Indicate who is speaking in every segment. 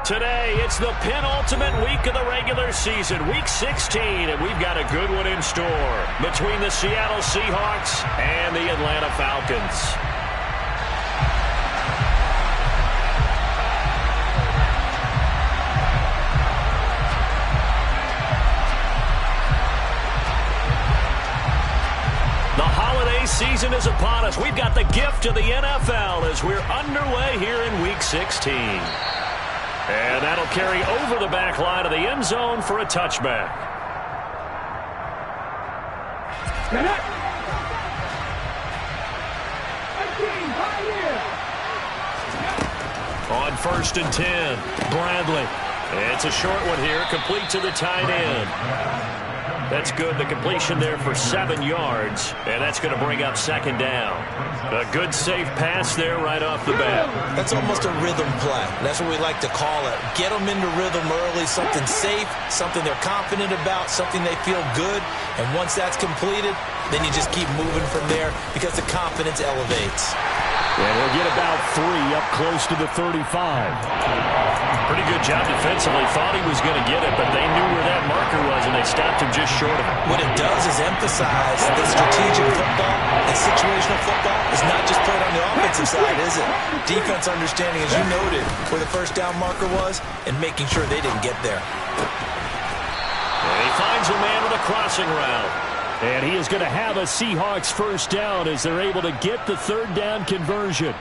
Speaker 1: Today, it's the penultimate week of the regular season, Week 16, and we've got a good one in store between the Seattle Seahawks and the Atlanta Falcons. The holiday season is upon us. We've got the gift of the NFL as we're underway here in Week 16. And that'll carry over the back line of the end zone for a touchback. On 1st and 10, Bradley. It's a short one here, complete to the tight end. That's good. The completion there for 7 yards, and that's going to bring up 2nd down. A good, safe pass there right off the bat.
Speaker 2: That's almost a rhythm play. That's what we like to call it. Get them into rhythm early, something safe, something they're confident about, something they feel good, and once that's completed, then you just keep moving from there because the confidence elevates.
Speaker 1: And we'll get about 3 up close to the 35. Pretty good job defensively. Thought he was going to get it, but they knew where that marker was, and they stopped him just short of it.
Speaker 2: What it does is emphasize that strategic football and situational football is not just played on the offensive side, is it? Defense understanding, as you noted, where the first down marker was and making sure they didn't get there.
Speaker 1: And he finds a man with a crossing route. And he is going to have a Seahawks first down as they're able to get the 3rd down conversion.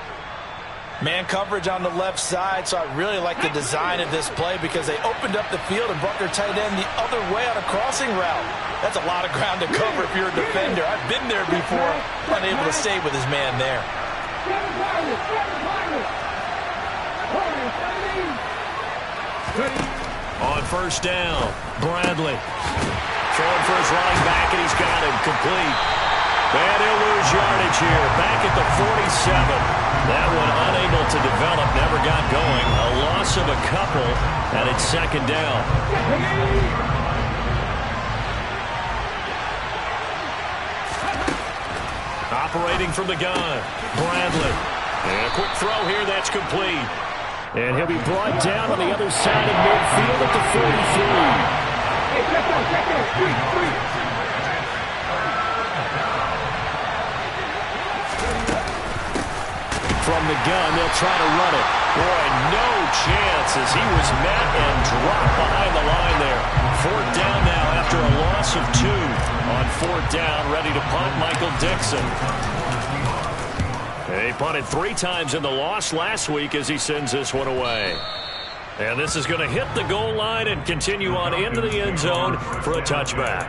Speaker 3: Man coverage on the left side, so I really like the design of this play because they opened up the field and brought their tight end the other way on a crossing route. That's a lot of ground to cover if you're a defender. I've been there before, unable to stay with his man there.
Speaker 1: On 1st down, Bradley. Throwing for his running back, and he's got him complete. And he'll lose yardage here, back at the 47. That one unable to develop, never got going. A loss of a couple, and it's 2nd down. Operating from the gun, Bradley. And a quick throw here, that's complete. And he'll be brought down on the other side of midfield at the 43. From the gun, they'll try to run it. Boy, no chance as he was met and dropped behind the line there. 4th down now after a loss of 2. On 4th down, ready to punt, Michael Dixon. He punted 3 times in the loss last week as he sends this one away. And this is going to hit the goal line and continue on into the end zone for a touchback.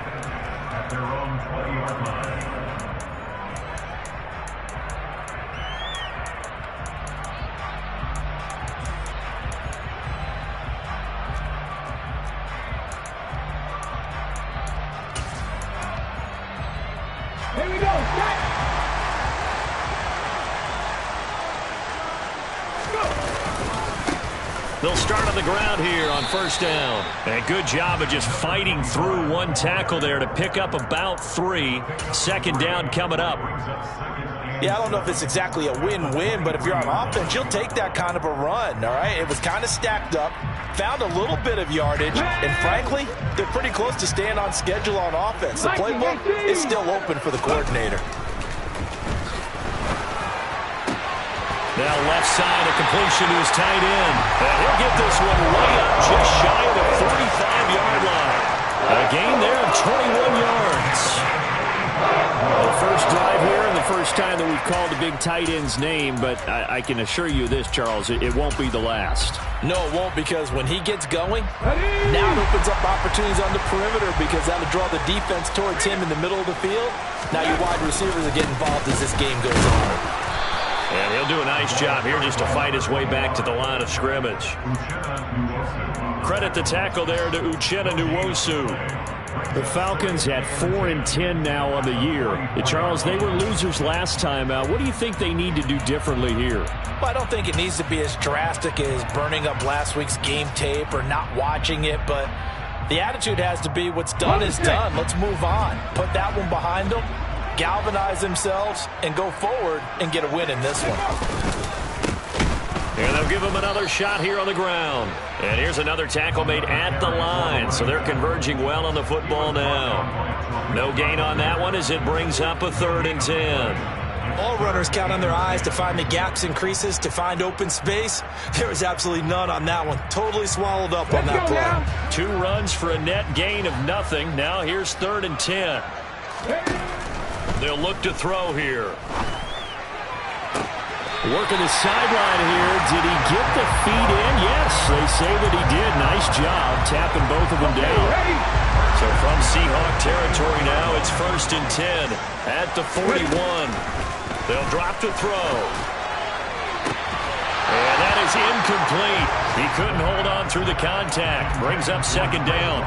Speaker 4: Here we go.
Speaker 1: They'll start on the ground here on 1st down. And a good job of just fighting through one tackle there to pick up about 3. 2nd down coming up.
Speaker 3: Yeah, I don't know if it's exactly a win-win, but if you're on offense, you'll take that kind of a run, all right? It was kind of stacked up, found a little bit of yardage, and frankly, they're pretty close to staying on schedule on offense. The playbook is still open for the coordinator.
Speaker 1: Now left side, a completion to his tight end. And he'll get this one way up just shy of the 45-yard line. A gain there of 21 yards. The first drive here and the first time that we've called the big tight end's name, but I can assure you this, Charles, it won't be the last.
Speaker 3: No, it won't, because when he gets going, now it opens up opportunities on the perimeter because that'll draw the defense towards him in the middle of the field. Now your wide receivers will get involved as this game goes on.
Speaker 1: And he'll do a nice job here just to fight his way back to the line of scrimmage. Credit the tackle there to Uchenna Nwosu. The Falcons at 4-10 now on the year. Charles, they were losers last time out. What do you think they need to do differently here?
Speaker 3: Well, I don't think it needs to be as drastic as burning up last week's game tape or not watching it, but the attitude has to be what's done is done. Let's move on. Put that one behind them, galvanize themselves, and go forward and get a win in this one.
Speaker 1: And they'll give him another shot here on the ground. And here's another tackle made at the line. So they're converging well on the football now. No gain on that one as it brings up a 3rd and 10.
Speaker 2: All runners count on their eyes to find the gaps and creases, to find open space. There was absolutely none on that one. Totally swallowed up on that play.
Speaker 1: 2 runs for a net gain of nothing. Now here's 3rd and 10. They'll look to throw here. Working the sideline here. Did he get the feet in? Yes, they say that he did. Nice job tapping both of them down. So from Seahawk territory now, it's 1st and 10 at the 41. They'll drop to throw. And that is incomplete. He couldn't hold on through the contact. Brings up 2nd down.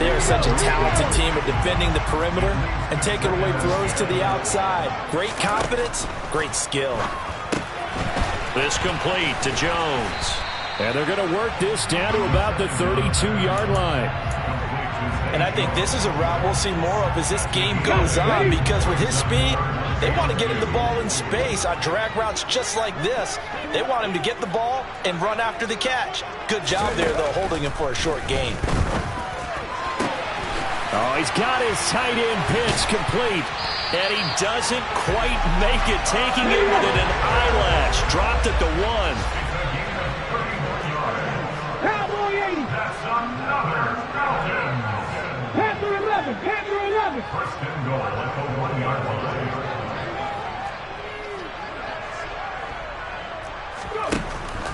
Speaker 2: They are such a talented team at defending the perimeter and taking away throws to the outside. Great confidence, great skill.
Speaker 1: This complete to Jones. And they're going to work this down to about the 32-yard line.
Speaker 2: And I think this is a route we'll see more of as this game goes on, because with his speed, they want to get him the ball in space on drag routes just like this. They want him to get the ball and run after the catch. Good job there, though, holding him for a short gain.
Speaker 1: Oh, he's got his tight end pitch complete. And he doesn't quite make it, taking it within an eyelash. Dropped at the 1.
Speaker 4: Cowboy 80.
Speaker 5: That's another Falcon.
Speaker 4: Panther 11. Panther 11.
Speaker 5: 1st and goal at the 1-yard line.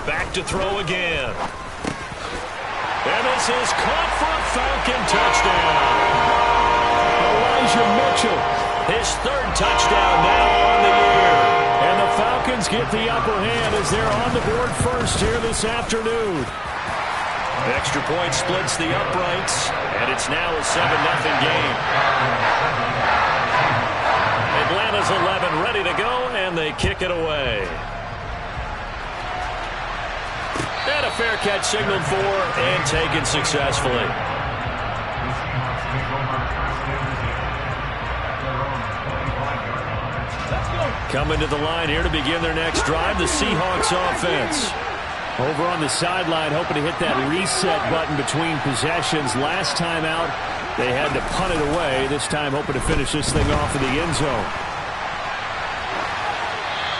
Speaker 1: Back to throw again. And this is caught for a Falcon touchdown. Elijah Mitchell, his 3rd touchdown now on the year. And the Falcons get the upper hand as they're on the board first here this afternoon. Extra point splits the uprights, and it's now a 7-0 game. Atlanta's 11 ready to go, and they kick it away. And a fair catch signaled for and taken successfully. Coming to the line here to begin their next drive, the Seahawks offense. Over on the sideline, hoping to hit that reset button between possessions. Last time out, they had to punt it away. This time, hoping to finish this thing off in the end zone.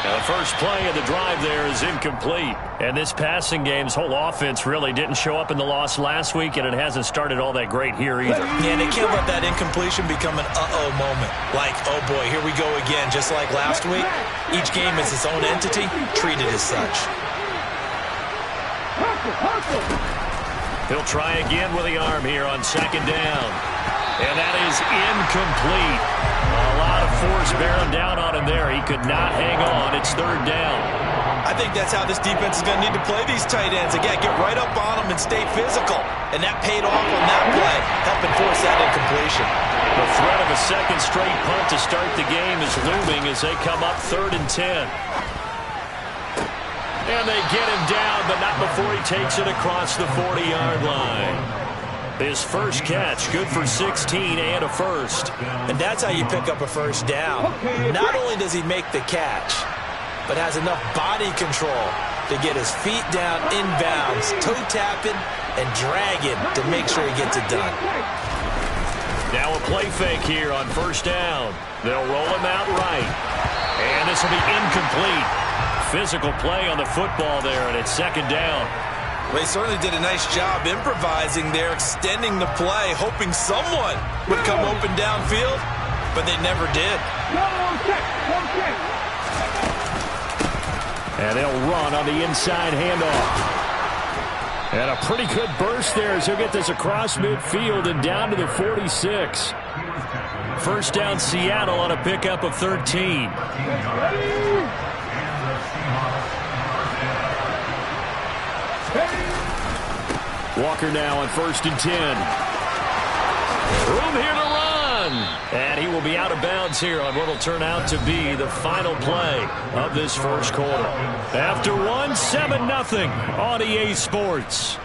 Speaker 1: Now, the first play of the drive there is incomplete. And this passing game's whole offense really didn't show up in the loss last week, and it hasn't started all that great here either.
Speaker 2: Yeah, they can't let that incompletion become an uh-oh moment. Like, oh boy, here we go again. Just like last week, each game is its own entity, treated as such.
Speaker 1: He'll try again with the arm here on 2nd down. And that is incomplete. A lot of force bearing down on him there. He could not hang on. It's 3rd down.
Speaker 2: I think that's how this defense is going to need to play these tight ends. Again, get right up on them and stay physical. And that paid off on that play, helping force that incompletion.
Speaker 1: The threat of a 2nd straight punt to start the game is looming as they come up 3rd and 10. And they get him down, but not before he takes it across the 40-yard line. His first catch, good for 16 and a first.
Speaker 2: And that's how you pick up a first down. Not only does he make the catch, but has enough body control to get his feet down inbounds, toe tapping, and dragging to make sure he gets it done.
Speaker 1: Now a play fake here on 1st down. They'll roll him out right. And this will be incomplete. Physical play on the football there, and it's 2nd down.
Speaker 2: They certainly did a nice job improvising there, extending the play, hoping someone would come open downfield, but they never did.
Speaker 1: And they'll run on the inside handoff. And a pretty good burst there as he'll get this across midfield and down to the 46. 1st down Seattle on a pickup of 13. Walker now on 1st and 10. Room here to run. And he will be out of bounds here on what will turn out to be the final play of this first quarter. After 1, 7-0 on EA Sports.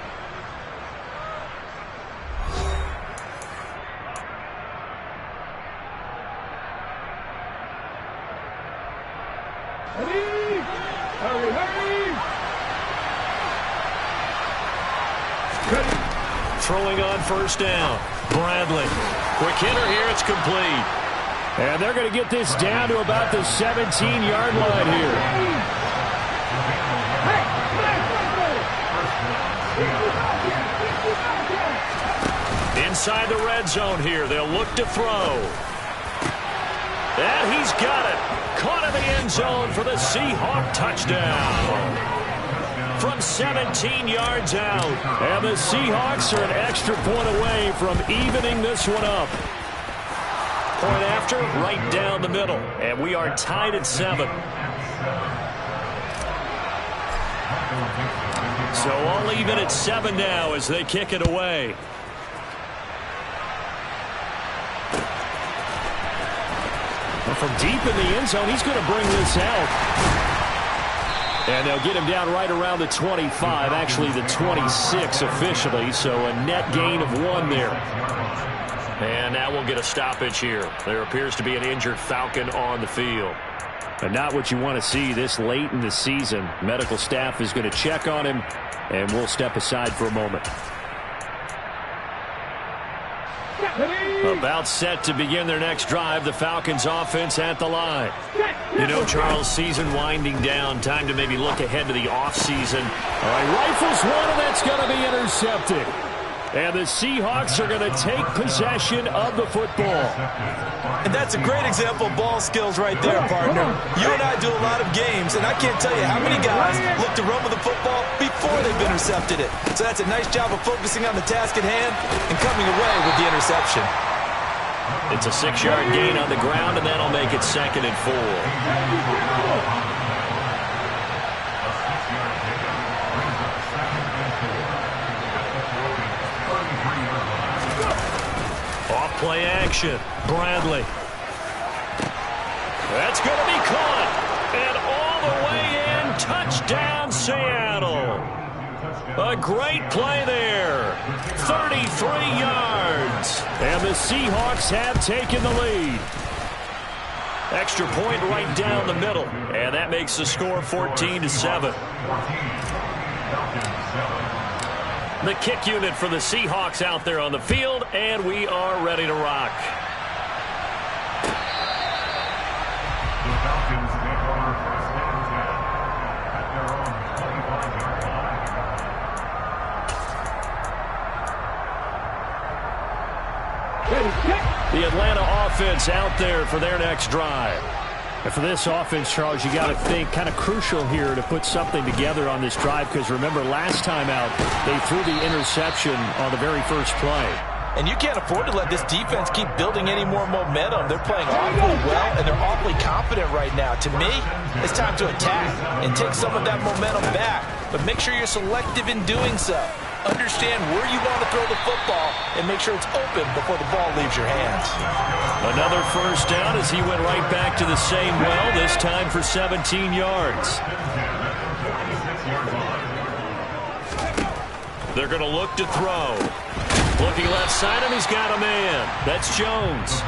Speaker 1: Throwing on first down. Bradley. Quick hitter here. It's complete.
Speaker 6: And they're going to get this down to about the 17-yard line here.
Speaker 1: Inside the red zone here. They'll look to throw. And he's got it. Caught in the end zone for the Seahawk touchdown. From 17 yards out. And the Seahawks are an extra point away from evening this one up. Point after, right down the middle. And we are tied at 7. So all even at 7 now as they kick it away. Well, from deep in the end zone, he's going to bring this out. And they'll get him down right around the 25, actually the 26 officially, so a net gain of 1 there. And now we'll get a stoppage here. There appears to be an injured Falcon on the field.
Speaker 6: And not what you want to see this late in the season. Medical staff is going to check on him, and we'll step aside for a moment.
Speaker 1: About set to begin their next drive, the Falcons offense at the line. You know, Charles, season winding down, time to maybe look ahead to the offseason.
Speaker 6: All right, rifles one, and that's going to be intercepted. And the Seahawks are going to take possession of the football.
Speaker 2: And that's a great example of ball skills right there, partner. You and I do a lot of games, and I can't tell you how many guys look to run with the football before they've intercepted it. So that's a nice job of focusing on the task at hand and coming away with the interception.
Speaker 1: It's a 6-yard gain on the ground, and that'll make it 2nd and 4. Play action. Bradley. That's going to be caught. And all the way in. Touchdown, Seattle. A great play there. 33 yards.
Speaker 6: And the Seahawks have taken the lead.
Speaker 1: Extra point right down the middle. And that makes the score 14-7. The kick unit for the Seahawks out there on the field, and we are ready to rock.
Speaker 5: The Falcons take over first and 10 at their own 25-yard line.
Speaker 1: The Atlanta offense out there for their next drive.
Speaker 6: And for this offense, Charles, you got to think kind of crucial here to put something together on this drive, because remember last time out they threw the interception on the very first play.
Speaker 3: And you can't afford to let this defense keep building any more momentum. They're playing awfully well, and they're awfully confident right now. To me, it's time to attack and take some of that momentum back. But make sure you're selective in doing so. Understand where you want to throw the football and make sure it's open before the ball leaves your hands.
Speaker 1: Another first down as he went right back to the same well, this time for 17 yards. They're going to look to throw. Looking left side, and he's got a man. That's Jones.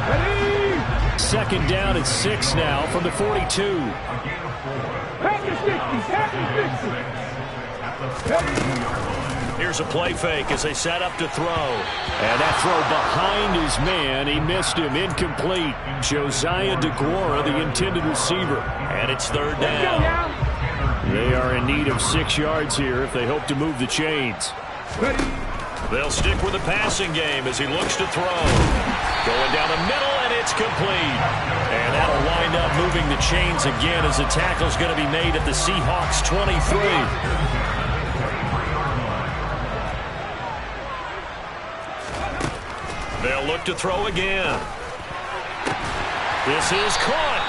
Speaker 6: Second down at 6 now from the 42.
Speaker 1: Here's a play fake as they set up to throw.
Speaker 6: And that throw behind his man. He missed him. Incomplete. Josiah DeGuara, the intended receiver.
Speaker 1: And it's 3rd down.
Speaker 6: They are in need of 6 yards here if they hope to move the chains.
Speaker 1: They'll stick with the passing game as he looks to throw. Going down the middle, and it's complete. And that'll wind up moving the chains again as the tackle's going to be made at the Seahawks 23. They'll look to throw again. This is caught.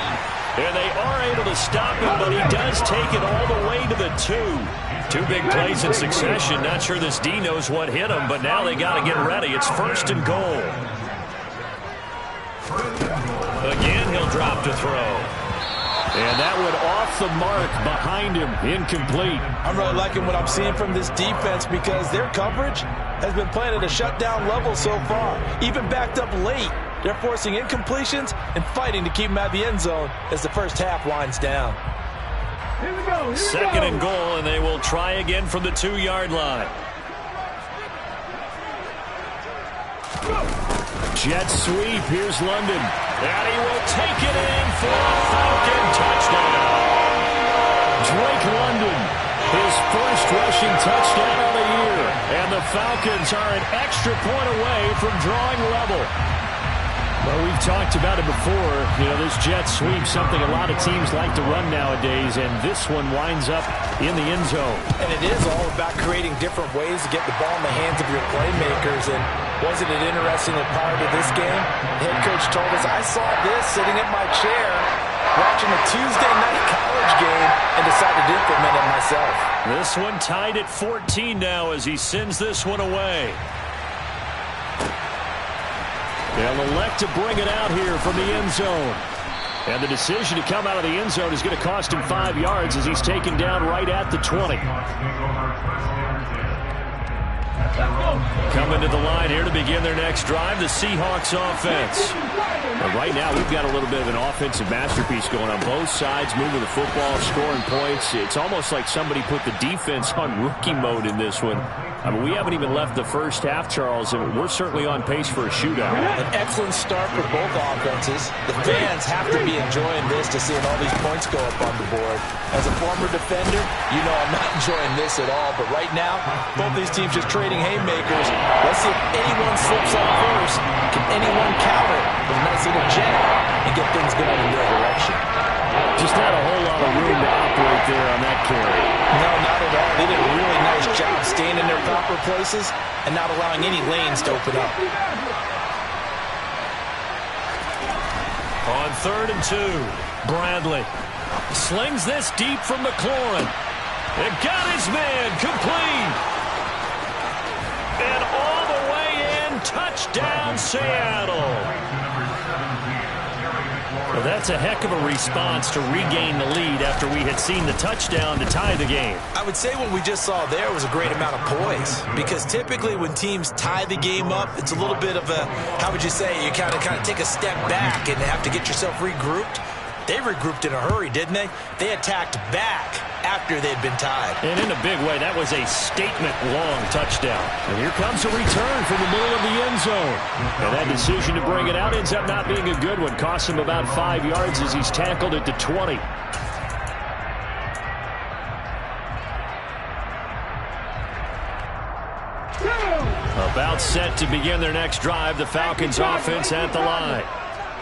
Speaker 1: And they are able to stop him, but he does take it all the way to the 2. 2 big plays in succession. Not sure this D knows what hit him, but now they got to get ready. It's 1st and goal. Again, he'll drop to throw.
Speaker 6: And that one off the mark behind him. Incomplete.
Speaker 3: I'm really liking what I'm seeing from this defense because their coverage has been playing at a shutdown level so far. Even backed up late. They're forcing incompletions and fighting to keep them out of the end zone as the first half winds down.
Speaker 1: Second and goal, and they will try again from the 2-yard line.
Speaker 6: jet sweep. Here's London. And he will take it in for a Falcon touchdown. Drake London, his first rushing touchdown of the year. And the Falcons are an extra point away from drawing level. Well, we've talked about it before. You know, this jet sweep, something a lot of teams like to run nowadays, and this one winds up in the end zone.
Speaker 3: And it is all about creating different ways to get the ball in the hands of your playmakers. And wasn't it interesting that prior to this game, the head coach told us, I saw this sitting in my chair watching a Tuesday night college game and decided to implement it myself.
Speaker 1: This one tied at 14 now as he sends this one away. They'll elect to bring it out here from the end zone. And the decision to come out of the end zone is going to cost him 5 yards as he's taken down right at the 20. Coming to the line here to begin their next drive, the Seahawks offense. But right now, we've got a little bit of an offensive masterpiece going on both sides, moving the football, scoring points. It's almost like somebody put the defense on rookie mode in this one. I mean, we haven't even left the first half, Charles, and we're certainly on pace for a shootout.
Speaker 3: An excellent start for both offenses. The fans have to be enjoying this to seeing all these points go up on the board. As a former defender, you know I'm not enjoying this at all. But right now, both these teams just trading haymakers. Let's see if anyone slips up first. Can anyone counter with a nice little jab and get things going in their direction?
Speaker 6: Just not a whole lot of room to operate there on that carry.
Speaker 3: No, not at all. They did a really nice job staying in their proper places and not allowing any lanes to open up.
Speaker 1: On 3rd and 2, Bradley slings this deep from McLaurin. It got his man complete. And all the way in, touchdown Seattle. Well, that's a heck of a response to regain the lead after we had seen the touchdown to tie the game.
Speaker 2: I would say what we just saw there was a great amount of poise, because typically when teams tie the game up, it's a little bit of a, how would you say, you kind of take a step back and have to get yourself regrouped. They regrouped in a hurry, didn't they? They attacked back after they'd been tied.
Speaker 1: And in a big way, that was a statement-long touchdown. And here comes a return from the middle of the end zone. And that decision to bring it out ends up not being a good one. Costs him about 5 yards as he's tackled at the 20. About set to begin their next drive, the Falcons offense at the line.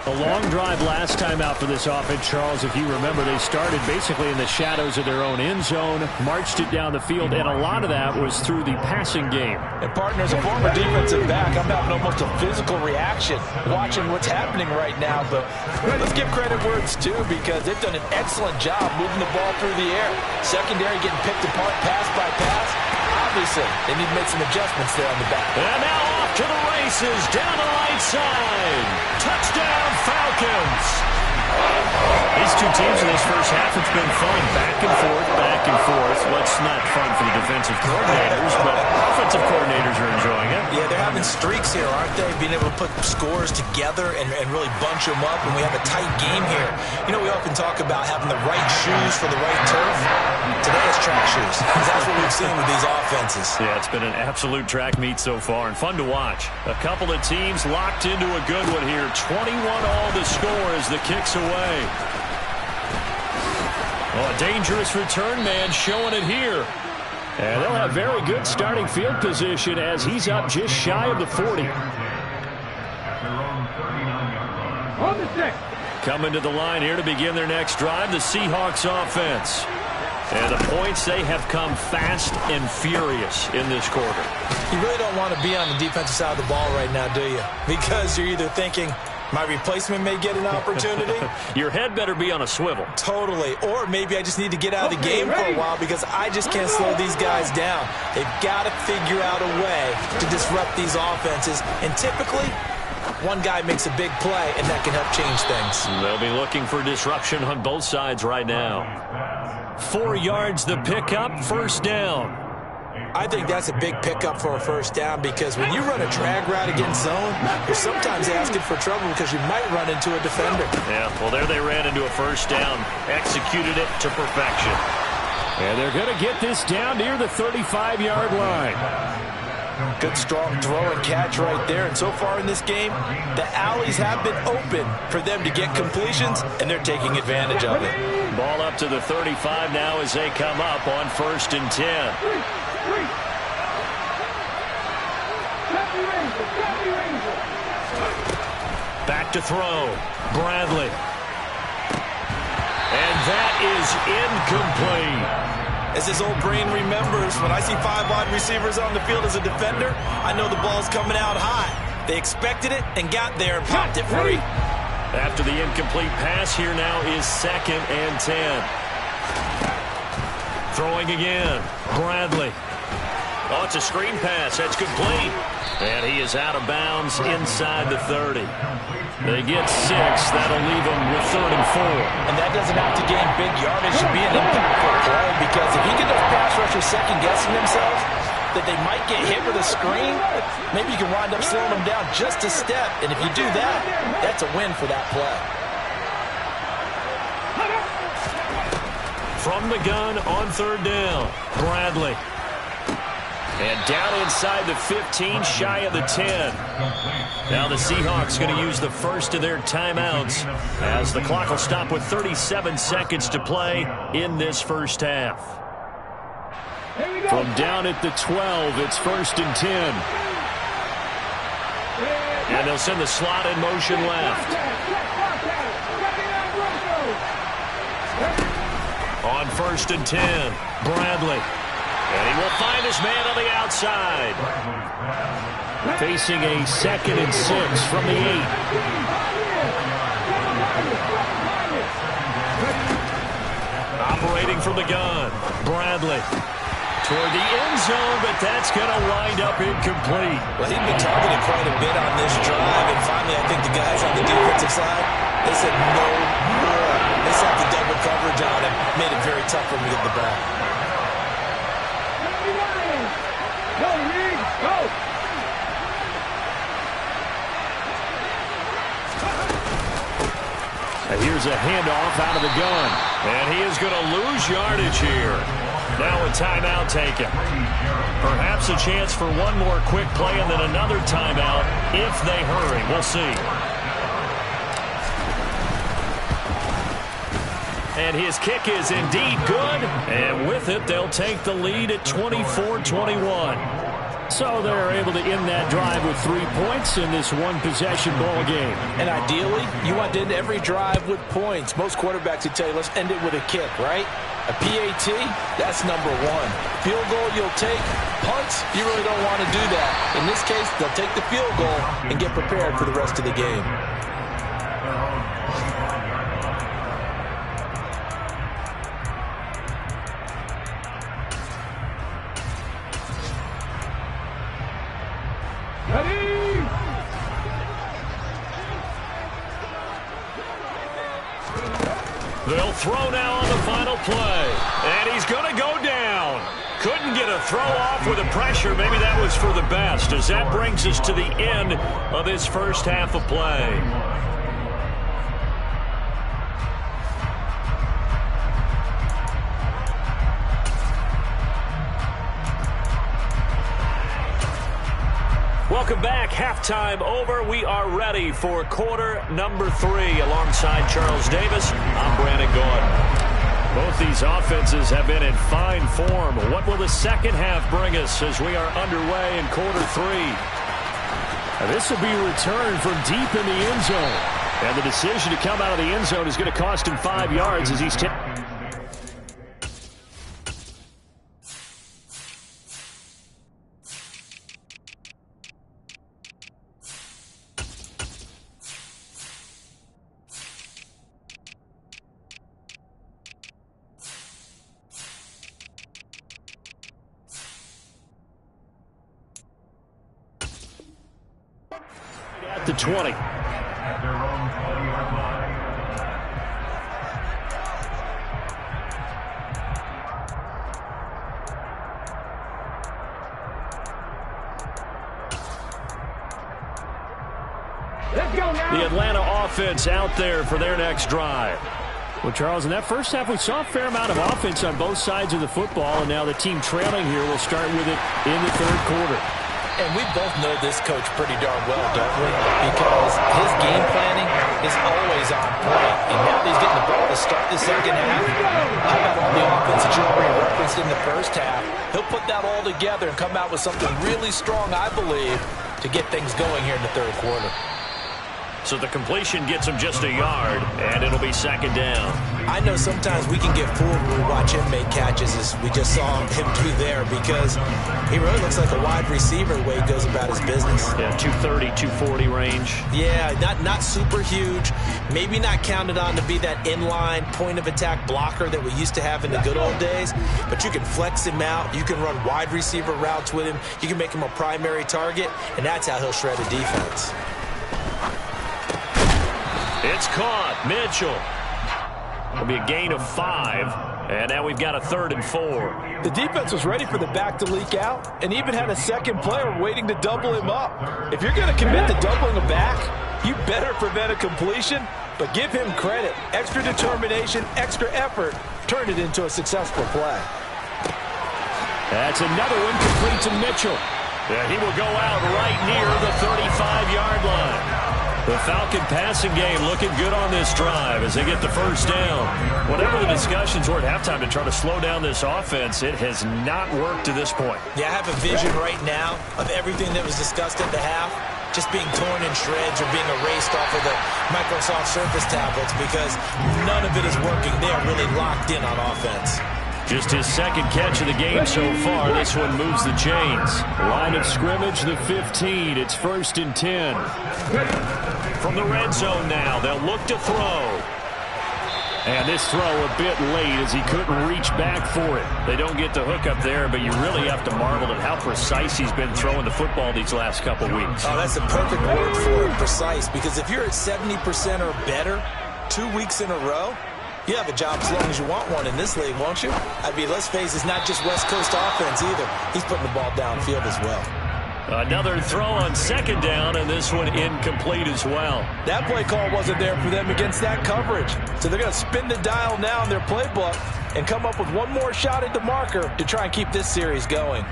Speaker 1: A long drive last time out for this offense, Charles. If you remember, they started basically in the shadows of their own end zone, marched it down the field, and a lot of that was through the passing game.
Speaker 3: And partners, a former defensive back, I'm having almost a physical reaction watching what's happening right now. But let's give credit where it's due, because they've done an excellent job moving the ball through the air. Secondary getting picked apart pass by pass. Obviously, they need to make some adjustments there on the back.
Speaker 1: And now off to the races, down the right side. Touchdown, Falcons. These two teams in this first half, it's been fun. Back and forth, back and forth. What's not fun for the defensive coordinators, but offensive coordinators are enjoying it.
Speaker 2: Yeah, they're having streaks here, aren't they? Being able to put scores together and really bunch them up, and we have a tight game here. You know, we often talk about having the right shoes for the right turf. Today it's track shoes, because that's what we've seen with these offenses.
Speaker 1: Yeah, it's been an absolute track meet so far, and fun to watch. A couple of teams locked into a good one here. 21 all the score as the kick's away. Oh, a dangerous return man showing it here. And they'll have very good starting field position as he's up just shy of the 40.
Speaker 4: On the stick.
Speaker 1: Coming to the line here to begin their next drive, the Seahawks offense. And the points, they have come fast and furious in this quarter.
Speaker 2: You really don't want to be on the defensive side of the ball right now, do you? Because you're either thinking, my replacement may get an opportunity.
Speaker 1: Your head better be on a swivel.
Speaker 2: Totally. Or maybe I just need to get out of the game for a while because I just can't slow these guys down. They've got to figure out a way to disrupt these offenses. And typically, one guy makes a big play, and that can help change things.
Speaker 1: They'll be looking for disruption on both sides right now. 4 yards the pickup, first down.
Speaker 2: I think that's a big pickup for a first down, because when you run a drag route against zone, you're sometimes asking for trouble because you might run into a defender.
Speaker 1: Yeah, well, there they ran into a first down, executed it to perfection.
Speaker 6: And they're going to get this down near the 35-yard line.
Speaker 3: Good, strong throw and catch right there. And so far in this game, the alleys have been open for them to get completions, and they're taking advantage of it.
Speaker 6: Ball up to the 35 now as they come up on 1st and 10. Back to throw. Bradley. And that is incomplete.
Speaker 3: As his old brain remembers, when I see 5 wide receivers on the field as a defender, I know the ball's coming out high. They expected it and got there and popped it free.
Speaker 6: After the incomplete pass, here now is 2nd and 10. Throwing again. Bradley. Oh, it's a screen pass. That's complete. And he is out of bounds inside the 30. They get 6. That'll leave them with 3rd and 4.
Speaker 3: And that doesn't have to gain big yardage to be an impactful play, because if you get those pass rushers second-guessing themselves that they might get hit with a screen, maybe you can wind up slowing them down just a step. And if you do that, that's a win for that play.
Speaker 6: From the gun on 3rd down, Bradley. And down inside the 15, shy of the 10. Now the Seahawks going to use the first of their timeouts as the clock will stop with 37 seconds to play in this first half. From down at the 12, it's 1st and 10. And they'll send the slot in motion left. On 1st and 10, Bradley. And he will find his man on the outside. Facing a 2nd and 6 from the 8. Operating from the gun, Bradley. Toward the end zone, but that's going to wind up incomplete.
Speaker 3: Well, he'd been targeted quite a bit on this drive, and finally I think the guys on the defensive side, they said no more. They set the double coverage on him, made it very tough for him to get the ball.
Speaker 6: And here's a handoff out of the gun. And he is going to lose yardage here. Now a timeout taken. Perhaps a chance for one more quick play and then another timeout if they hurry. We'll see. And his kick is indeed good. And with it, they'll take the lead at 24-21. So they're able to end that drive with 3 points in this one-possession ball game.
Speaker 3: And ideally, you want to end every drive with points. Most quarterbacks would tell you, let's end it with a kick, right? A PAT, that's number 1. Field goal you'll take. Punts, you really don't want to do that. In this case, they'll take the field goal and get prepared for the rest of the game.
Speaker 6: They'll throw now on the final play. And he's going to go down. Couldn't get a throw off with the pressure. Maybe that was for the best, as that brings us to the end of this first half of play. Welcome back. Halftime over. We are ready for quarter number 3. Alongside Charles Davis, I'm Brandon Gordon. Both these offenses have been in fine form. What will the second half bring us as we are underway in quarter 3? This will be a return from deep in the end zone. And the decision to come out of the end zone is going to cost him 5 yards as he's at the 20.
Speaker 5: At their own 20-yard line.
Speaker 4: Let's go now.
Speaker 6: The Atlanta offense out there for their next drive. Well, Charles, in that first half, we saw a fair amount of offense on both sides of the football, and now the team trailing here will start with it in the third quarter.
Speaker 3: And we both know this coach pretty darn well, don't we? Because his game planning is always on point. And now that he's getting the ball to start the second half, how about all the offense that you already referenced in the first half? He'll put that all together and come out with something really strong, I believe, to get things going here in the third quarter.
Speaker 1: So the completion gets him just a yard, and it'll be second down.
Speaker 2: I know sometimes we can get fooled when we watch him make catches, as we just saw him do there, because he really looks like a wide receiver the way he goes about his business.
Speaker 1: Yeah, 230, 240 range.
Speaker 2: Yeah, not super huge. Maybe not counted on to be that inline point-of-attack blocker that we used to have in the good old days, but you can flex him out. You can run wide receiver routes with him. You can make him a primary target, and that's how he'll shred a defense.
Speaker 1: It's caught. Mitchell. It'll be a gain of 5. And now we've got a 3rd and 4.
Speaker 3: The defense was ready for the back to leak out and even had a second player waiting to double him up. If you're going to commit to doubling a back, you better prevent a completion, but give him credit. Extra determination, extra effort, turned it into a successful play.
Speaker 1: That's another one complete to Mitchell. And he will go out right near the 35-yard line. The Falcon passing game looking good on this drive as they get the first down. Whatever the discussions were at halftime to try to slow down this offense, it has not worked to this point.
Speaker 2: Yeah, I have a vision right now of everything that was discussed at the half just being torn in shreds or being erased off of the Microsoft Surface tablets because none of it is working. They are really locked in on offense.
Speaker 1: Just his second catch of the game so far. This one moves the chains. Line of scrimmage, the 15. It's 1st and 10. From the red zone now, they'll look to throw. And this throw a bit late as he couldn't reach back for it. They don't get the hook up there, but you really have to marvel at how precise he's been throwing the football these last couple weeks.
Speaker 2: Oh, that's the perfect word for it, precise, because if you're at 70% or better 2 weeks in a row, you have a job as long as you want one in this league, won't you? I mean, let's face it, it's not just West Coast offense either. He's putting the ball downfield as well.
Speaker 1: Another throw on second down, and this one incomplete as well.
Speaker 3: That play call wasn't there for them against that coverage. So they're going to spin the dial now in their playbook and come up with one more shot at the marker to try and keep this series going.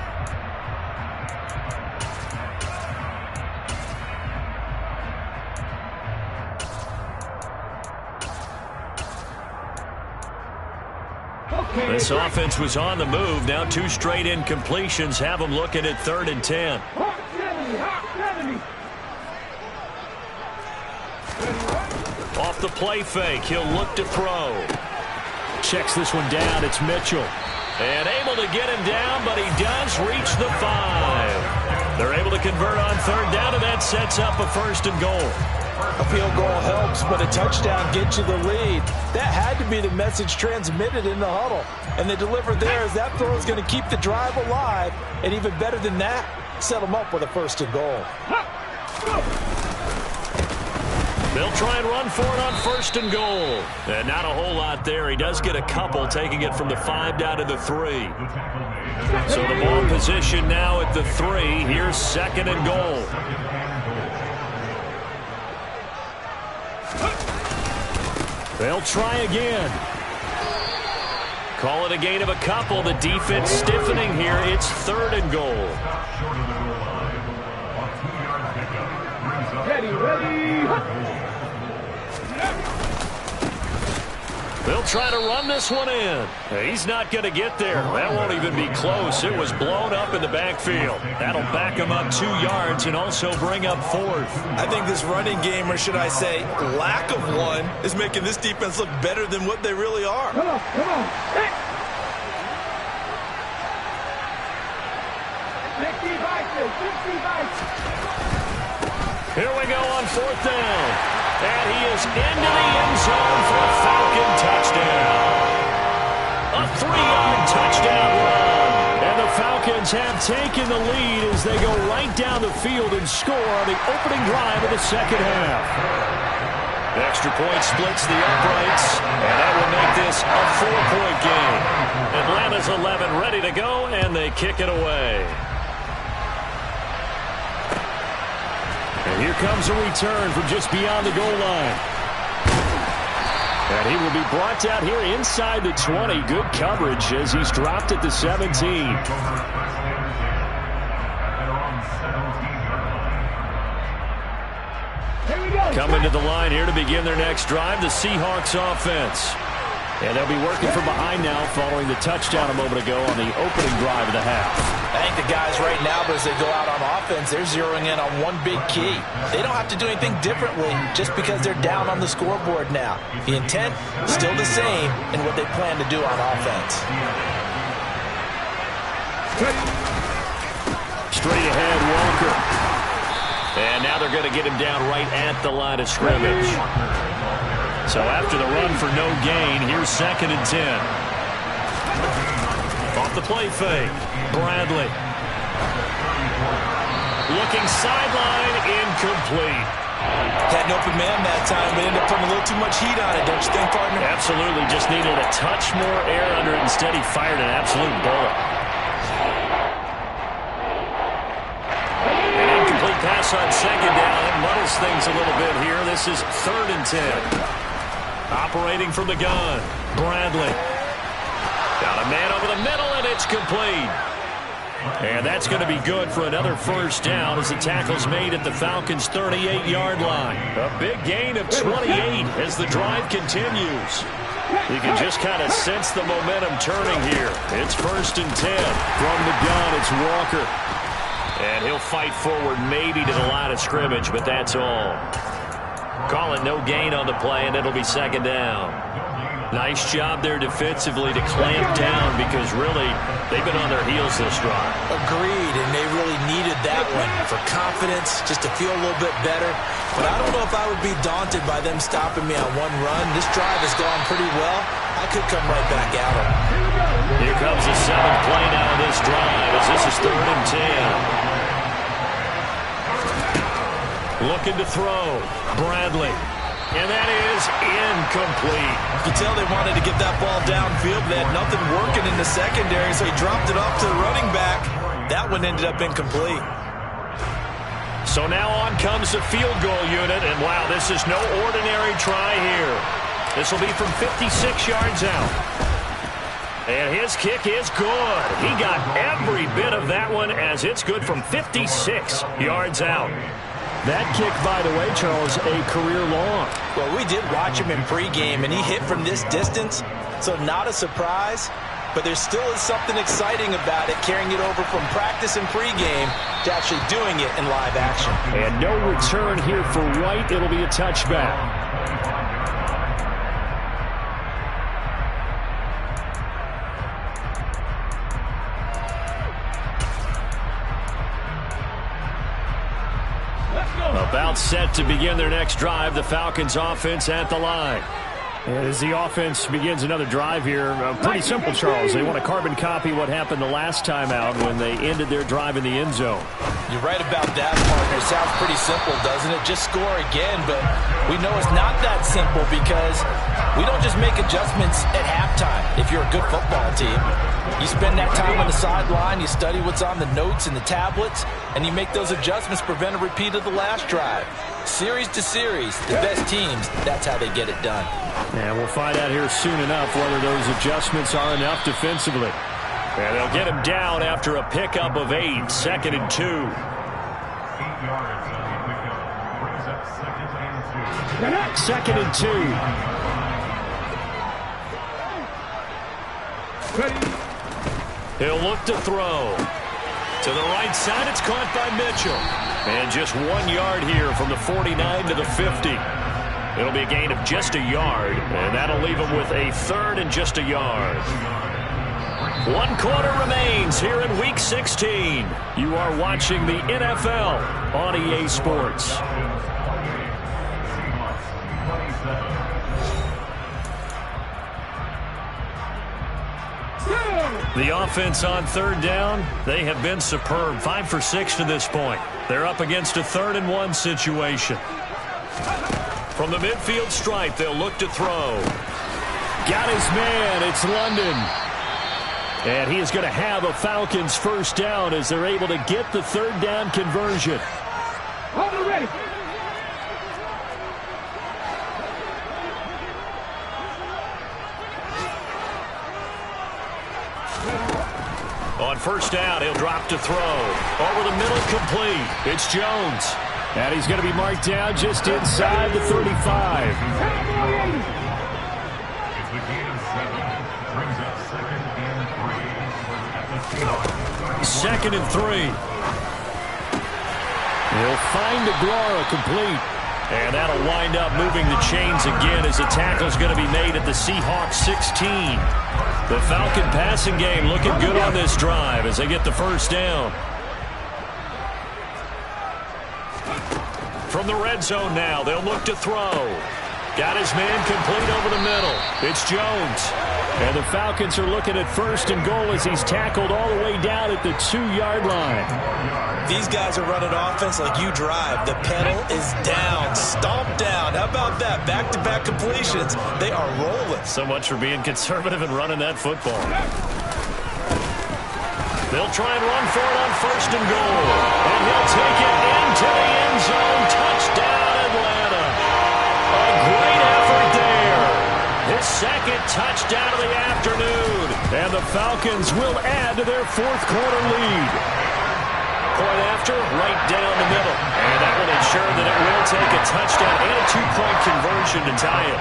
Speaker 1: This offense was on the move. Now 2 straight incompletions have them looking at 3rd and 10. Off the play fake, he'll look to throw. Checks this one down, it's Mitchell. And able to get him down, but he does reach the 5. They're able to convert on 3rd down, and that sets up a 1st and goal.
Speaker 3: A field goal helps, but a touchdown gets you the lead. That had to be the message transmitted in the huddle. And they delivered there as that throw is going to keep the drive alive. And even better than that, set them up with a 1st and goal.
Speaker 1: They'll try and run for it on 1st and goal. And not a whole lot there. He does get a couple, taking it from the 5 down to the 3. So the ball position now at the 3. Here's 2nd and goal. They'll try again. Call it a gain of a couple. The defense stiffening here. It's 3rd and goal. They'll try to run this one in. He's not going to get there. That won't even be close. It was blown up in the backfield. That'll back him up 2 yards and also bring up 4th.
Speaker 2: I think this running game, or should I say lack of one, is making this defense look better than what they really are.
Speaker 4: Come on. Hey.
Speaker 1: Here we go on 4th down. And he is into the end zone for a Falcon touchdown. A 3-yard touchdown run. And the Falcons have taken the lead as they go right down the field and score on the opening drive of the second half. The extra point splits the uprights, and that will make this a 4-point game. Atlanta's 11 ready to go, and they kick it away. And here comes a return from just beyond the goal line. And he will be brought down here inside the 20. Good coverage as he's dropped at the 17.
Speaker 6: Coming to the line here to begin their next drive, the Seahawks offense. And they'll be working from behind now following the touchdown a moment ago on the opening drive of the half.
Speaker 3: I think the guys right now, as they go out on offense, they're zeroing in on one big key. They don't have to do anything differently just because they're down on the scoreboard now. The intent, still the same in what they plan to do on offense.
Speaker 6: Straight ahead, Walker. And now they're going to get him down right at the line of scrimmage. So after the run for no gain, here's 2nd and 10. Off the play fake, Bradley. Looking sideline, incomplete.
Speaker 3: Had an open man that time, but ended up putting a little too much heat on it, don't you think, partner?
Speaker 6: Absolutely, just needed a touch more air under it. Instead, he fired an absolute bullet. An incomplete pass on 2nd down. It muddles things a little bit here. This is 3rd and 10. Operating from the gun, Bradley. Got a man over the middle, and it's complete. And that's going to be good for another 1st down as the tackle's made at the Falcons' 38-yard line. A big gain of 28 as the drive continues. You can just kind of sense the momentum turning here. It's 1st and 10. From the gun, it's Walker. And he'll fight forward maybe to the line of scrimmage, but that's all. Call it no gain on the play, and it'll be 2nd down. Nice job there defensively to clamp down because really they've been on their heels this drive.
Speaker 3: Agreed, and they really needed that one for confidence, just to feel a little bit better. But I don't know if I would be daunted by them stopping me on one run. This drive has gone pretty well. I could come right back at them.
Speaker 6: Here comes the 7th play now of this drive as this is 3rd and 10. Looking to throw, Bradley. And that is incomplete.
Speaker 3: You can tell they wanted to get that ball downfield. They had nothing working in the secondary, so he dropped it off to the running back. That one ended up incomplete.
Speaker 6: So now on comes the field goal unit, and wow, this is no ordinary try here. This will be from 56 yards out. And his kick is good. He got every bit of that one as it's good from 56 yards out. That kick, by the way, Charles, a career long.
Speaker 3: Well, we did watch him in pregame, and he hit from this distance, so not a surprise. But there still is something exciting about it, carrying it over from practice and pregame to actually doing it in live action.
Speaker 6: And no return here for White. It'll be a touchback. About set to begin their next drive, the Falcons offense at the line. And as the offense begins another drive here, pretty simple, Charles. They want to carbon copy what happened the last time out when they ended their drive in the end zone.
Speaker 3: You're right about that, partner. It sounds pretty simple, doesn't it? Just score again, but we know it's not that simple because we don't just make adjustments at halftime if you're a good football team. You spend that time on the sideline, you study what's on the notes and the tablets, and you make those adjustments, prevent a repeat of the last drive. Series to series, the best teams, that's how they get it done.
Speaker 6: And we'll find out here soon enough whether those adjustments are enough defensively. And they'll get him down after a pickup of 8, 2nd and 2.
Speaker 5: 8 yards on the pickup. Brings up 2nd and 2.
Speaker 6: 2nd and 2. He'll look to throw. To the right side, it's caught by Mitchell. And just 1 yard here from the 49 to the 50. It'll be a gain of just a yard, and that'll leave him with a 3rd and just a yard. 1 quarter remains here in Week 16. You are watching the NFL on EA Sports. The offense on 3rd down, they have been superb. 5 for 6 to this point. They're up against a 3rd and 1 situation. From the midfield stripe, they'll look to throw. Got his man. It's London. And he is going to have a Falcons 1st down as they're able to get the 3rd down conversion.
Speaker 4: Hold it ready.
Speaker 6: On 1st down, he'll drop to throw. Over the middle, complete. It's Jones. And he's going to be marked down just inside the 35.
Speaker 5: It's a gain of 7. Brings up 2nd and 3.
Speaker 6: Second and 3. He'll find Aguara complete. And that'll wind up moving the chains again as the tackle's going to be made at the Seahawks 16. The Falcon passing game looking good on this drive as they get the first down. From the red zone now, they'll look to throw. Got his man complete over the middle. It's Jones. And the Falcons are looking at first and goal as he's tackled all the way down at the 2-yard line.
Speaker 2: These guys are running offense like you drive. The pedal is down, stomp down. How about that? Back-to-back completions. They are rolling.
Speaker 6: So much for being conservative and running that football. They'll try and run for it on first and goal. And he'll take it into the end zone. Touchdown, Atlanta. A great effort there. His second touchdown of the afternoon. And the Falcons will add to their fourth-quarter lead. Point after, right down the middle. And that will ensure that it will take a touchdown and a 2-point conversion to tie it.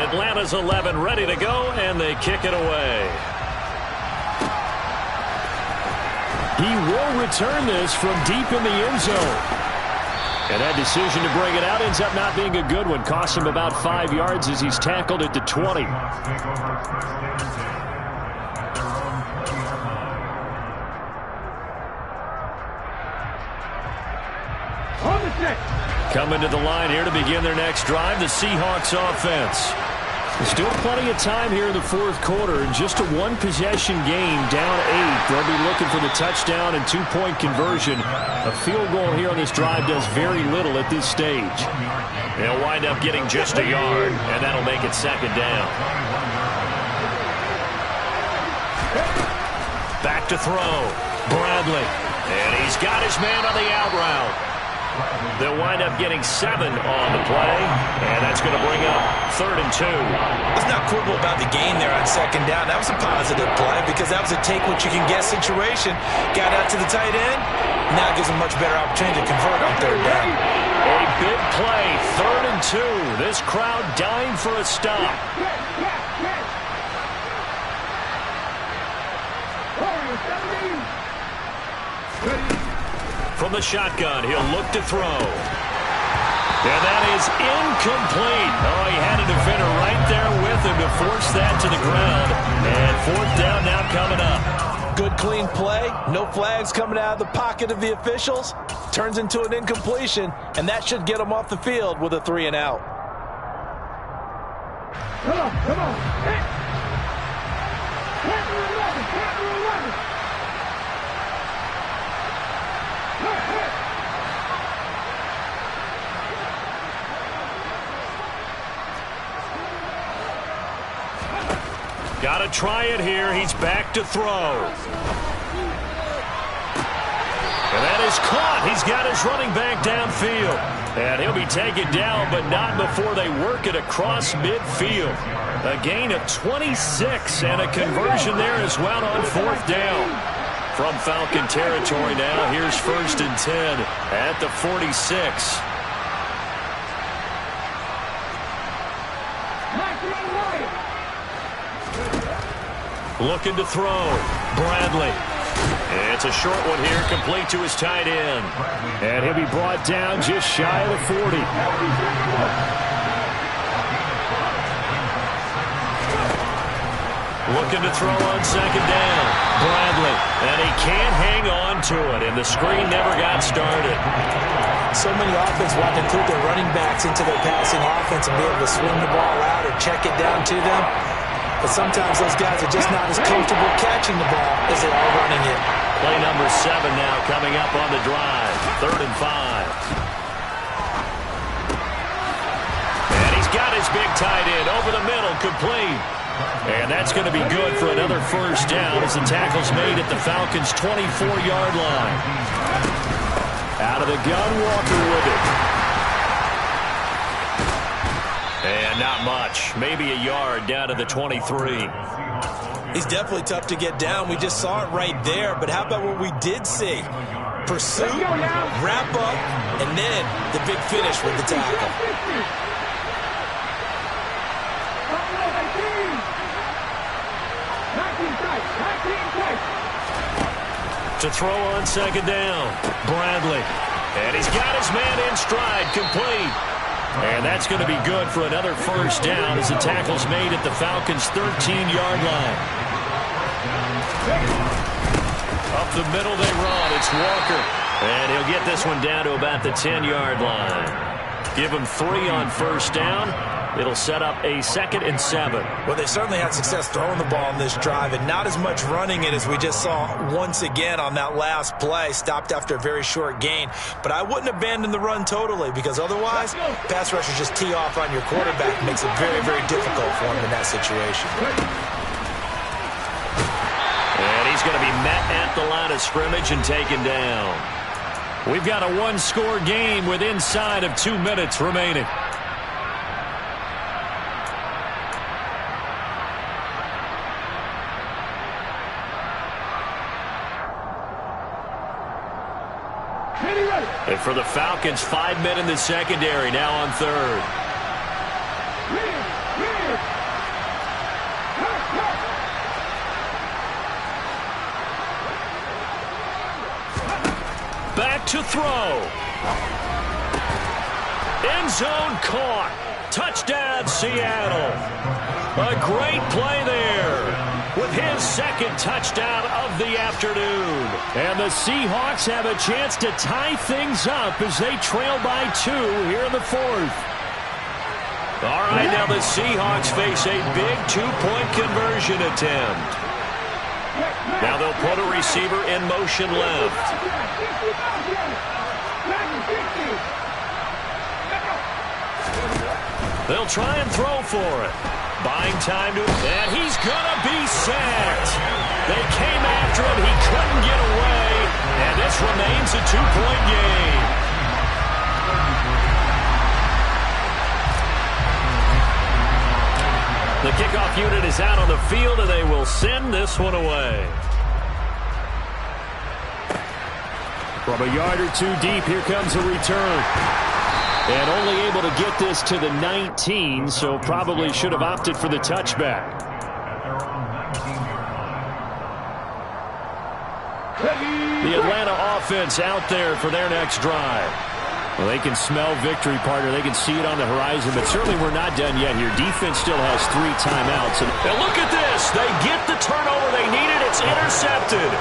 Speaker 6: Atlanta's 11 ready to go, and they kick it away. He will return this from deep in the end zone. And that decision to bring it out ends up not being a good one. Costs him about 5 yards as he's tackled at the 20. Coming to the line here to begin their next drive, the Seahawks offense. Still plenty of time here in the fourth quarter. In just a one-possession game, down 8. They'll be looking for the touchdown and 2-point conversion. A field goal here on this drive does very little at this stage. They'll wind up getting just a yard, and that'll make it second down. Back to throw. Bradley. And he's got his man on the out route. They'll wind up getting 7 on the play, and that's going to bring up 3rd and 2.
Speaker 2: Let's not quibble about the gain there on second down. That was a positive play because that was a take-what-you-can-get situation. Got out to the tight end. Now gives them a much better opportunity to convert on 3rd down.
Speaker 6: A big play, 3rd and 2. This crowd dying for a stop. From the shotgun, he'll look to throw. And that is incomplete. Oh, he had a defender right there with him to force that to the ground. And 4th down now coming up.
Speaker 3: Good, clean play. No flags coming out of the pocket of the officials. Turns into an incompletion, and that should get him off the field with a 3 and out.
Speaker 4: Come on, come on. Hey. Can't do 11, can't do 11.
Speaker 6: Got to try it here. He's back to throw. And that is caught. He's got his running back downfield. And he'll be taken down, but not before they work it across midfield. A gain of 26 and a conversion there as well on 4th down. From Falcon territory now, here's 1st and 10 at the 46. Looking to throw. Bradley. It's a short one here, complete to his tight end. And he'll be brought down just shy of the 40. Looking to throw on second down. Bradley. And he can't hang on to it, and the screen never got started.
Speaker 2: So many offenses want to include their running backs into their passing offense and be able to swing the ball out or check it down to them. But sometimes those guys are just not as comfortable catching the ball as they are running it.
Speaker 6: Play number 7 now coming up on the drive. 3rd and 5. And he's got his big tight end over the middle, complete. And that's going to be good for another first down as the tackle's made at the Falcons' 24-yard line. Out of the gun, Walker with it. And not much. Maybe a yard down to the 23.
Speaker 2: He's definitely tough to get down. We just saw it right there. But how about what we did see? pursuit, wrap up, and then the big finish with the tackle.
Speaker 1: To throw on second down, Bradley. And he's got his man in stride, complete. And that's going to be good for another first down as the tackle's made at the Falcons' 13-yard line. Up the middle they run. It's Walker. And he'll get this one down to about the 10-yard line. Give him 3 on first down. It'll set up a 2nd and 7.
Speaker 2: Well, they certainly had success throwing the ball on this drive, and not as much running it as we just saw once again on that last play. Stopped after a very short gain. But I wouldn't abandon the run totally, because otherwise, pass rushers just tee off on your quarterback. It makes it very, very difficult for him in that situation.
Speaker 1: And he's going to be met at the line of scrimmage and taken down. We've got a one-score game with inside of 2 minutes remaining. And for the Falcons, 5 men in the secondary, now on third. Back to throw. End zone caught. Touchdown, Seattle. A great play there with his second touchdown of the afternoon. And the Seahawks have a chance to tie things up as they trail by 2 here in the 4th. All right, now the Seahawks face a big 2-point conversion attempt. Now they'll put a receiver in motion left. They'll try and throw for it. Buying time to, and he's gonna be sacked. They came after him, he couldn't get away, and this remains a 2-point game. The kickoff unit is out on the field, and they will send this one away.
Speaker 6: From a yard or 2 deep, here comes a return. And only able to get this to the 19, so probably should have opted for the touchback. The Atlanta offense out there for their next drive. Well, they can smell victory, partner. They can see it on the horizon, but certainly we're not done yet here. Defense still has 3 timeouts.
Speaker 1: And look at this. They get the turnover they needed. It's intercepted.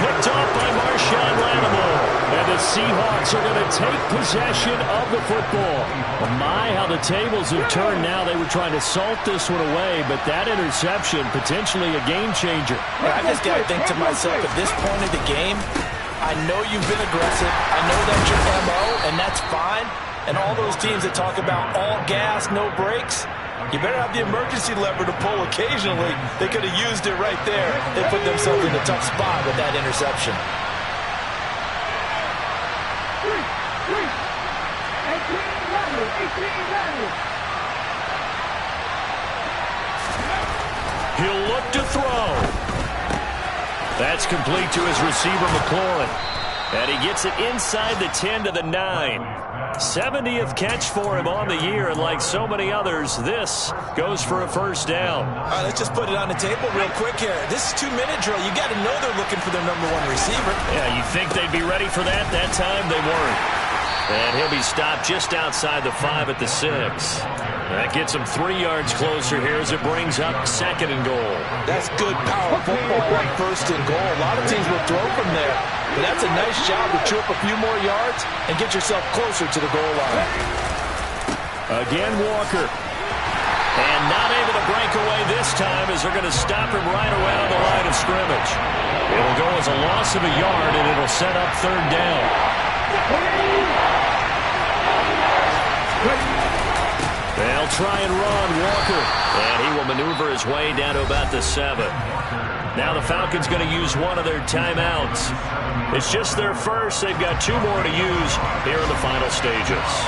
Speaker 1: Picked off by Marshawn Lattimore.
Speaker 6: And the Seahawks are going to take possession of the football. Oh my, how the tables have turned now. They were trying to salt this one away, but that interception, potentially a game changer.
Speaker 2: I just got to think to myself, at this point of the game, I know you've been aggressive. I know that's your MO, and that's fine. And all those teams that talk about all gas, no brakes, you better have the emergency lever to pull occasionally. They could have used it right there. They put themselves in a tough spot with that interception.
Speaker 4: 18-11.
Speaker 1: He'll look to throw. That's complete to his receiver, McLaurin. And he gets it inside the 10 to the 9. 70th catch for him on the year, and like so many others, this goes for a first down.
Speaker 2: All right, let's just put it on the table real quick here. This is 2-minute drill. You got to know they're looking for their #1 receiver.
Speaker 1: Yeah, you think they'd be ready for that? That time they weren't. And he'll be stopped just outside the 5 at the 6. That gets him 3 yards closer here as it brings up 2nd and goal.
Speaker 2: That's good power football on 1st and goal. A lot of teams will throw from there. But that's a nice job to chew up a few more yards and get yourself closer to the goal line.
Speaker 6: Again, Walker.
Speaker 1: And not able to break away this time as they're going to stop him right around the line of scrimmage. It'll go as a loss of a yard, and it'll set up 3rd down. They'll try and run Walker. And he will maneuver his way down to about the 7. Now the Falcons going to use one of their timeouts. It's just their first. They've got 2 more to use here in the final stages.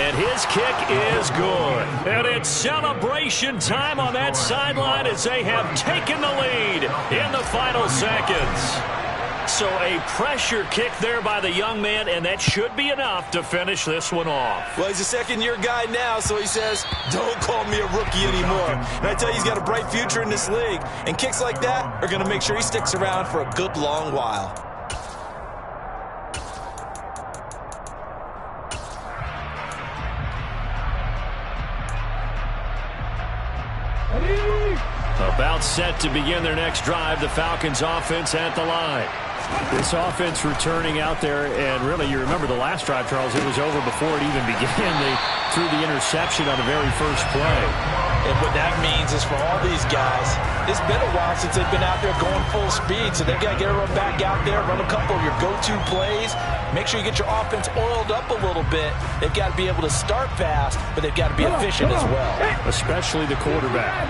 Speaker 1: And his kick is good. And it's celebration time on that sideline as they have taken the lead in the final seconds. So a pressure kick there by the young man, and that should be enough to finish this one off.
Speaker 3: Well, he's a second-year guy now, so he says, don't call me a rookie anymore. And I tell you, he's got a bright future in this league. And kicks like that are going to make sure he sticks around for a good long while.
Speaker 1: About set to begin their next drive, the Falcons offense at the line. This offense returning out there, and really, you remember the last drive, Charles, it was over before it even began. They threw the interception on the very first play.
Speaker 3: And what that means is for all these guys, it's been a while since they've been out there going full speed, so they've got to get everyone back out there, run a couple of your go-to plays, make sure you get your offense oiled up a little bit. They've got to be able to start fast, but they've got to be efficient as well.
Speaker 1: Especially the quarterback.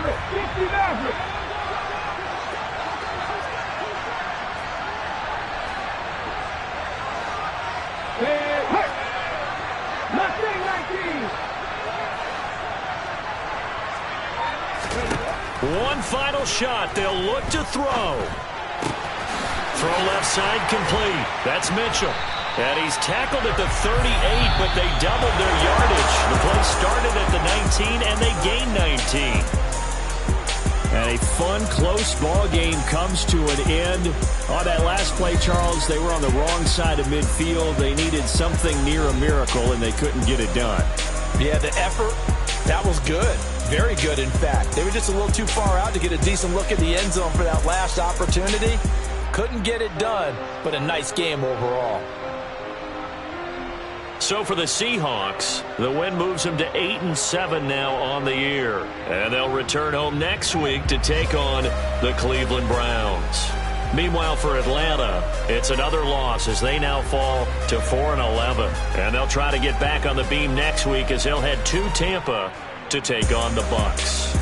Speaker 1: One final shot. They'll look to throw. Throw left side complete. That's Mitchell. And he's tackled at the 38, but they doubled their yardage. The play started at the 19, and they gained 19. And a fun, close ball game comes to an end. On that last play, Charles, they were on the wrong side of midfield. They needed something near a miracle, and they couldn't get it done.
Speaker 3: Yeah, the effort, that was good. Very good, in fact. They were just a little too far out to get a decent look at the end zone for that last opportunity. Couldn't get it done, but a nice game overall.
Speaker 1: So for the Seahawks, the win moves them to 8-7 now on the year. And they'll return home next week to take on the Cleveland Browns. Meanwhile, for Atlanta, it's another loss as they now fall to 4-11. And they'll try to get back on the beam next week as they'll head to Tampa to take on the Bucs.